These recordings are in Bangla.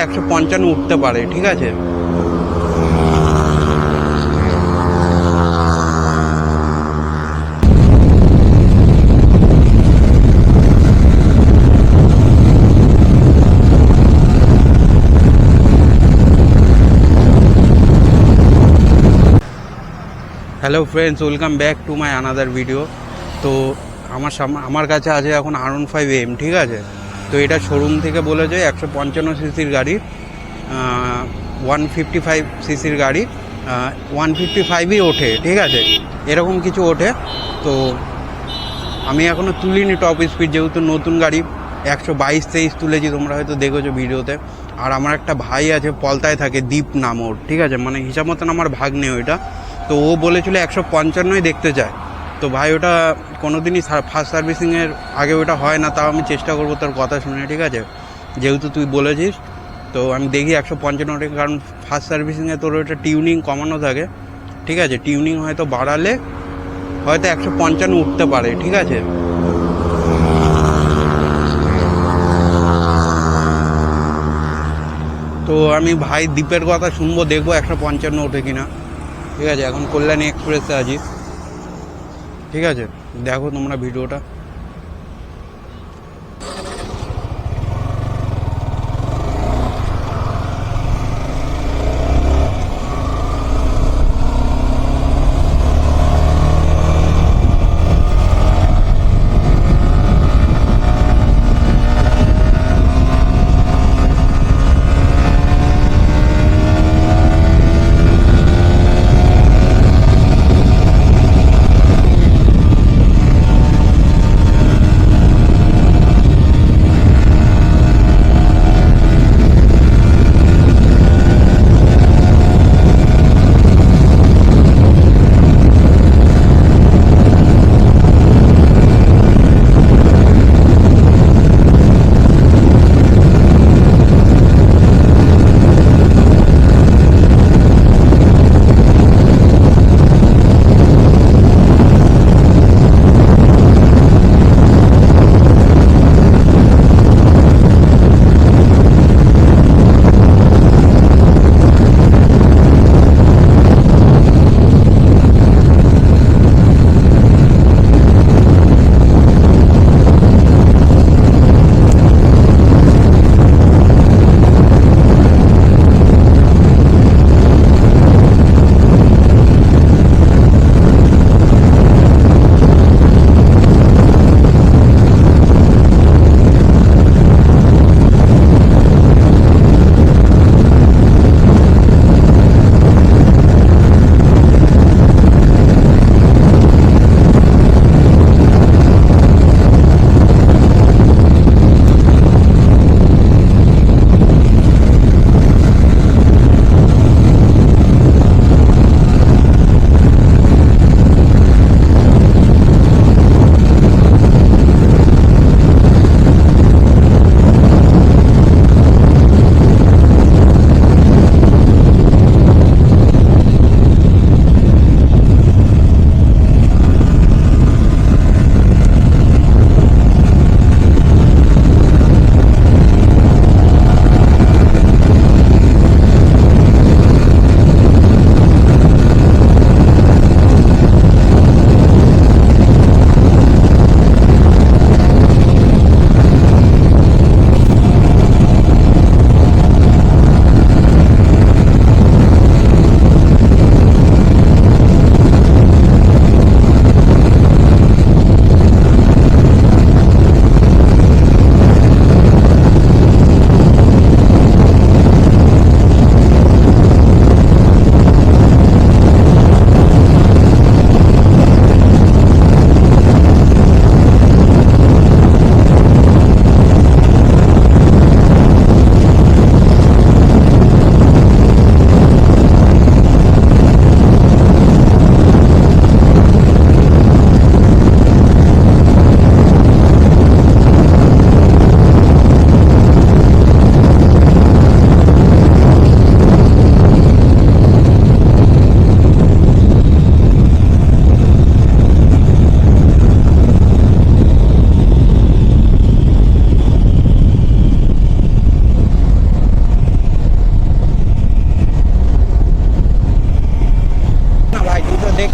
155 উঠতে পারে, ঠিক আছে। Hello friends, welcome back to my another video. তো আমার কাছে আছে এখন R15M, ঠিক আছে। তো এটা শোরুম থেকে বলেছে 155 সিসির গাড়ি, 155 সিসির গাড়ি, 155ই ওঠে, ঠিক আছে, এরকম কিছু ওঠে। তো আমি এখনও তুলিনি টপ স্পিড, যেহেতু নতুন গাড়ি। 122-23 তুলেছি, তোমরা হয়তো দেখেছো ভিডিওতে। আর আমার একটা ভাই আছে, পলতায় থাকে, দীপ নাম ওর, ঠিক আছে, মানে হিসাব মতন আমার ভাগ্নে ওইটা। তো ও বলেছিল 155ই দেখতে চায়। তো ভাই ওটা কোনো দিনই ফার্স্ট সার্ভিসিংয়ের আগে ওটা হয় না, তাও আমি চেষ্টা করবো তোর কথা শুনে, ঠিক আছে, যেহেতু তুই বলেছিস। তো আমি দেখি 155, কারণ ফার্স্ট সার্ভিসিংয়ে তোর ওটা টিউনিং কমানো থাকে, ঠিক আছে। টিউনিং হয়তো বাড়ালে হয়তো 155 উঠতে পারে, ঠিক আছে। তো আমি ভাই দ্বীপের কথা শুনবো, দেখবো 155 ওঠে কিনা, ঠিক আছে। এখন কল্যাণী এক্সপ্রেসে আছি, ঠিক আছে। দেখো তোমরা ভিডিওটা।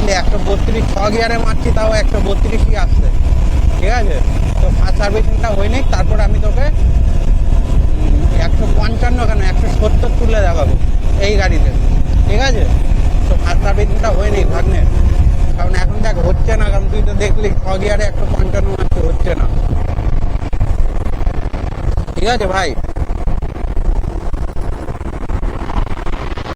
বুঝলি 132 6 গিয়ারে মারছি, তাও 132ই আসছে, ঠিক আছে। তো ফার্স্ট সার্ভিসিংটা হয়নি, তারপর আমি তোকে 155 কেন 170 তুলে দেখাবো এই গাড়িতে, ঠিক আছে। তো ফার্স্ট সার্ভিসিংটা হয়নি ভাগ্নে, কারণ এখন দেখ হচ্ছে না, কারণ তুই তো দেখলি 6 গিয়ারে 155 মারতে হচ্ছে না, ঠিক আছে ভাই।